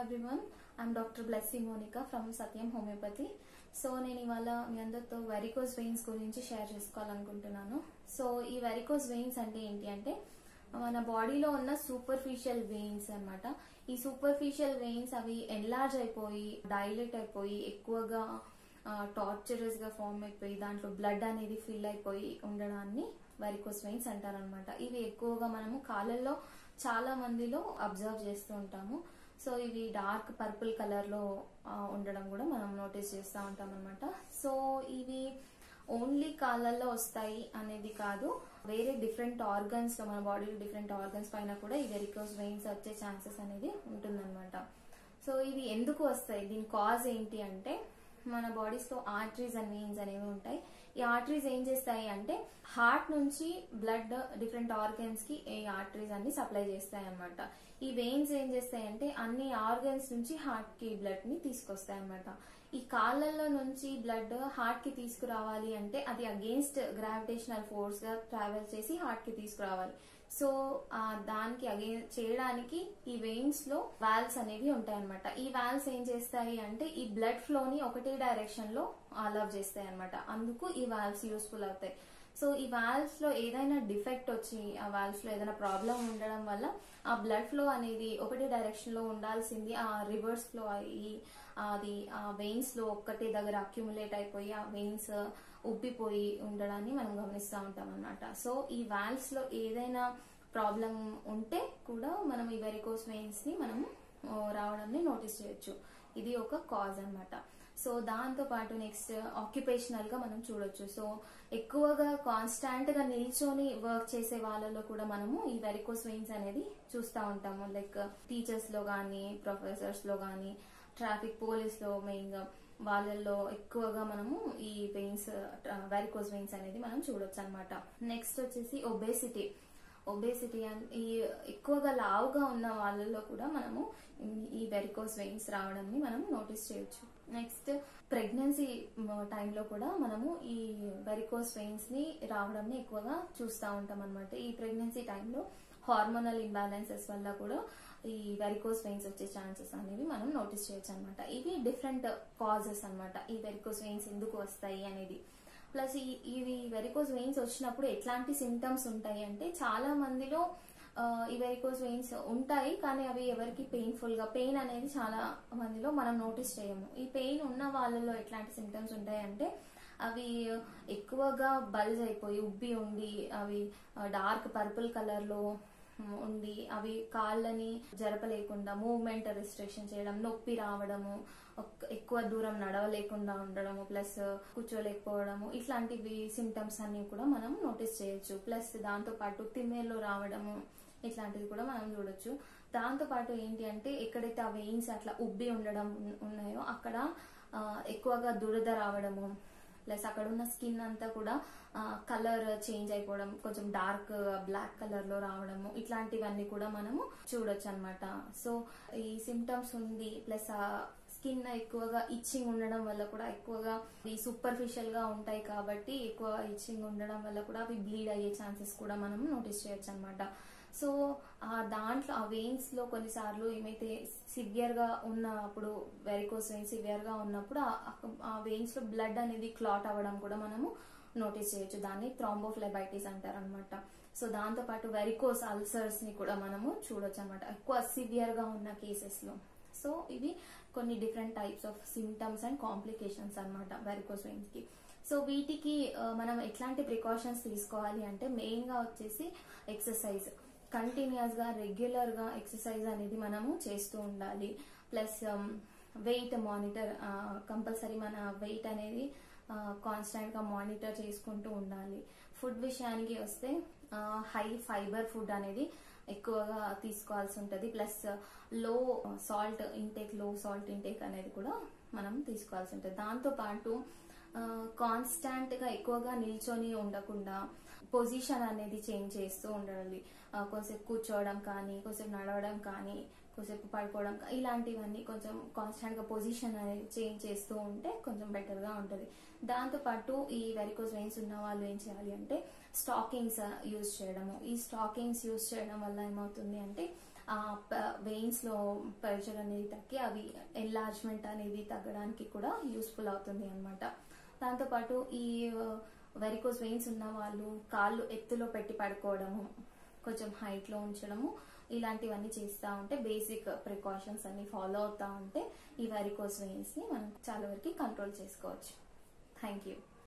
everyone, I'm Dr. Blessy Monica from Satyam Homeopathy. So నేను ఇవాళ మీ అందరితో వెరికోస్ వెయిన్స్ గురించి షేర్ చేసుకోవాలనుకుంటున్నాను. సో ఈ వెరికోస్ వెయిన్స్ అంటే ఏంటి అంటే మన బాడీలో ఉన్న సూపర్ఫిషియల్ వెయిన్స్ అన్నమాట. ఈ సూపర్ఫిషియల్ వెయిన్స్ అవి ఎన్లార్జ్ అయిపోయి డైలేట్ అయిపోయి ఎక్కువగా టార్చరస్ గా ఫామ్ అయిపోయి దాంట్లో బ్లడ్ అనేది ఫిల్ అయిపోయి ఉండడాన్ని వెరికోస్ వెయిన్స్ అంటారనమాట. ఇవి ఎక్కువగా మనము కాళ్ళల్లో చాలా మందిలో అబ్జర్వ్ చేస్తూ ఉంటాము. సో ఇవి డార్క్ పర్పుల్ కలర్ లో ఉండడం కూడా మనం నోటీస్ చేస్తూ ఉంటాం అనమాట. సో ఇవి ఓన్లీ కాళ్ళల్లో వస్తాయి అనేది కాదు, వేరే డిఫరెంట్ ఆర్గన్స్ మన బాడీలో డిఫరెంట్ ఆర్గన్స్ పైన కూడా ఈ వెరికోస్ వెయిన్స్ వచ్చే ఛాన్సెస్ అనేది ఉంటుందన్నమాట. సో ఇవి ఎందుకు వస్తాయి, దీని కాజ్ ఏంటి అంటే మన బాడీస్ లో ఆర్టరీస్ అండ్ వెయిన్స్ అనేవి ఉంటాయి. ఈ ఆర్టరీస్ ఏం చేస్తాయి అంటే హార్ట్ నుంచి బ్లడ్ డిఫరెంట్ ఆర్గన్స్ కి ఈ ఆర్టరీస్ అన్ని సప్లై చేస్తాయి అనమాట. ఈ వెయిన్స్ ఏం చేస్తాయి అంటే అన్ని ఆర్గన్స్ నుంచి హార్ట్ కి బ్లడ్ ని తీసుకొస్తాయి అనమాట. ఈ కాళ్ళల్లో నుంచి బ్లడ్ హార్ట్ కి తీసుకురావాలి అంటే అది అగేన్స్ట్ గ్రావిటేషనల్ ఫోర్స్ గా ట్రావెల్ చేసి హార్ట్ కి తీసుకురావాలి. సో దానికి చేయడానికి ఈ వెయిన్స్ లో వాల్వ్స్ అనేవి ఉంటాయన్నమాట. ఈ వాల్వ్స్ ఏం చేస్తాయి అంటే ఈ బ్లడ్ ఫ్లో ని ఒకటే డైరెక్షన్ లో అలౌ చేస్తాయి అనమాట. అందుకు ఈ వాల్వ్స్ యూస్ఫుల్ అవుతాయి. సో ఈ వాల్వ్స్ లో ఏదైనా డిఫెక్ట్ వచ్చి ఆ వాల్వ్స్ లో ఏదైనా ప్రాబ్లం ఉండడం వల్ల ఆ బ్లడ్ ఫ్లో అనేది ఒకటే డైరెక్షన్ లో ఉండాల్సింది ఆ రివర్స్ ఫ్లో అయ్యి అది ఆ వెయిన్స్ లో ఒక్కటే దగ్గర అక్యుములేట్ అయిపోయి ఆ వెయిన్స్ ఉబ్బిపోయి ఉండడాన్ని మనం గమనిస్తూ ఉంటాం అన్నమాట. సో ఈ వాల్వ్స్ లో ఏదైనా ప్రాబ్లం ఉంటే కూడా మనం ఈ వెరికోస్ వెయిన్స్ ని మనము రావడాన్ని నోటీస్ చేయొచ్చు. ఇది ఒక కాజ్ అన్నమాట. సో దాంతో పాటు నెక్స్ట్ ఆక్యుపేషనల్ గా మనం చూడొచ్చు. సో ఎక్కువగా కాన్స్టాంట్ గా నిల్చొని వర్క్ చేసే వాళ్ళలో కూడా మనము ఈ వెరికోస్ వెయిన్స్ అనేది చూస్తూ ఉంటాము. లైక్ టీచర్స్ లో గానీ, ప్రొఫెసర్స్ లో గానీ, ట్రాఫిక్ పోలీస్ లో మెయిన్ గా వాళ్ళల్లో ఎక్కువగా మనము ఈ వెయిన్స్ వెరికోస్ వెయిన్స్ అనేది మనం చూడొచ్చు అనమాట. నెక్స్ట్ వచ్చేసి ఒబేసిటీ ఈ ఎక్కువగా లావుగా ఉన్న వాళ్ళలో కూడా మనము ఈ వెరికోస్ వెయిన్స్ రావడాన్ని మనం నోటీస్ చేయొచ్చు. నెక్స్ట్ ప్రెగ్నెన్సీ టైంలో కూడా మనము ఈ వెరికోస్ వెయిన్స్ ని రావడాన్ని ఎక్కువగా చూస్తూ ఉంటాం అనమాట. ఈ ప్రెగ్నెన్సీ టైంలో హార్మోనల్ ఇంబ్యాలెన్సెస్ వల్ల కూడా ఈ వెరికోస్ వెయిన్స్ వచ్చే ఛాన్సెస్ అనేవి మనం నోటీస్ చేయొచ్చు అనమాట. ఇవి డిఫరెంట్ కాజెస్ అనమాట ఈ వెరికోస్ వెయిన్స్ ఎందుకు వస్తాయి అనేది. ప్లస్ ఇవి వెరికోస్ వెయిన్స్ వచ్చినప్పుడు ఎట్లాంటి సింటమ్స్ ఉంటాయి అంటే చాలా మందిలో ఈ వెరికోస్ వెయిన్స్ ఉంటాయి, కానీ అవి ఎవరికి పెయిన్ అనేది చాలా మందిలో మనం నోటీస్ చేయము. ఈ పెయిన్ ఉన్న వాళ్ళలో ఎట్లాంటి సింటమ్స్ ఉంటాయి అంటే అవి ఎక్కువగా బల్జ్ అయిపోయి ఉబ్బి ఉండి అవి డార్క్ పర్పుల్ కలర్ లో ఉండి అవి కాళ్ళని జరపలేకుండా మూవ్మెంట్ రిస్ట్రిక్షన్ చేయడం, నొప్పి రావడము, ఎక్కువ దూరం నడవలేకుండా ఉండడము, ప్లస్ కూర్చోలేకపోవడము, ఇట్లాంటివి సింటమ్స్ అన్ని కూడా మనం నోటీస్ చేయొచ్చు. ప్లస్ దాంతో పాటు తిమ్మెర్లు రావడము ఇట్లాంటివి కూడా మనం చూడొచ్చు. దాంతో పాటు ఏంటి అంటే ఎక్కడైతే ఆ వెయిన్స్ అట్లా ఉబ్బి ఉండడం ఉన్నాయో అక్కడ ఎక్కువగా దురద రావడము, ప్లస్ అక్కడ ఉన్న స్కిన్ అంతా కూడా కలర్ చేంజ్ అయిపోవడం, కొంచెం డార్క్ బ్లాక్ కలర్ లో రావడము, ఇట్లాంటివన్నీ కూడా మనము చూడొచ్చు అనమాట. సో ఈ సిమ్టమ్స్ ఉంది ప్లస్ స్కిన్ ఎక్కువగా ఇచ్చింగ్ ఉండడం వల్ల కూడా ఎక్కువగా ఈ సూపర్ఫిషియల్ గా ఉంటాయి కాబట్టి ఎక్కువ ఇచ్చింగ్ ఉండడం వల్ల కూడా అవి బ్లీడ్ అయ్యే ఛాన్సెస్ కూడా మనం నోటీస్ చేయొచ్చు అనమాట. సో దాంట్లో ఆ వెయిన్స్ లో కొన్నిసార్లు ఏమైతే సివియర్ గా ఉన్నప్పుడు వెరికోస్ వెయిన్స్ సివియర్ గా ఉన్నప్పుడు ఆ వెయిన్స్ లో బ్లడ్ అనేది క్లాట్ అవ్వడం కూడా మనము నోటీస్ చేయొచ్చు. దాన్ని థ్రాంబోఫ్లెబైటిస్ అంటారు అనమాట. సో దాంతో పాటు వెరికోస్ అల్సర్స్ ని కూడా మనము చూడొచ్చు అనమాట ఎక్కువ సివియర్ గా ఉన్న కేసెస్ లో. సో ఇవి కొన్ని different types of symptoms and complications అనమాట వెరికోస్ వెయిన్స్ కి. సో వీటికి మనం ఎట్లాంటి ప్రికాషన్స్ తీసుకోవాలి అంటే మెయిన్ గా వచ్చేసి ఎక్సర్సైజ్, కంటిన్యూస్ గా రెగ్యులర్ గా ఎక్సర్సైజ్ అనేది మనము చేస్తూ ఉండాలి. ప్లస్ వెయిట్ మానిటర్, కంపల్సరీ మన వెయిట్ అనేది కాన్స్టెంట్ గా మానిటర్ చేసుకుంటూ ఉండాలి. ఫుడ్ విషయానికి వస్తే హై ఫైబర్ ఫుడ్ అనేది ఎక్కువగా తీసుకోవాల్సి ఉంటది. ప్లస్ లో సాల్ట్ ఇంటేక్ అనేది కూడా మనం తీసుకోవాల్సి ఉంటుంది. దాంతో పాటు కాన్స్టాంట్ గా ఎక్కువగా నిల్చొని ఉండకుండా పొజిషన్ అనేది చేంజ్ చేస్తూ ఉండాలి. కొంచెంసేపు కూర్చోవడం కానీ, కొంచెంసేపు నడవడం కానీ, కొంచెంసేపు పడుకోవడం, ఇలాంటివన్నీ కొంచెం కాన్స్టాంట్ గా పొజిషన్ అనేది చేంజ్ చేస్తూ ఉంటే కొంచెం బెటర్ గా ఉంటుంది. దాంతో పాటు ఈ వెరికోస్ వెయిన్స్ ఉన్న వాళ్ళు ఏం చేయాలి అంటే స్టాకింగ్స్ యూజ్ చేయడము. ఈ స్టాకింగ్స్ యూజ్ చేయడం వల్ల ఏమవుతుంది అంటే వెయిన్స్ లో ప్రెషర్ అనేది తగ్గి అవి ఎన్లార్జ్మెంట్ అనేది తగ్గడానికి కూడా యూస్ఫుల్ అవుతుంది అనమాట. దాంతోపాటు ఈ వెరికోస్ వెయిన్స్ ఉన్న వాళ్ళు కాళ్ళు ఎత్తులో పెట్టి పడుకోవడము, కొంచెం హైట్ లో ఉంచడము, ఇలాంటివన్నీ చేస్తూ ఉంటే, బేసిక్ ప్రికాషన్స్ అన్ని ఫాలో అవుతా ఉంటే ఈ వెరికోస్ వెయిన్స్ ని మనం చాలా వరకు కంట్రోల్ చేసుకోవచ్చు. Thank you.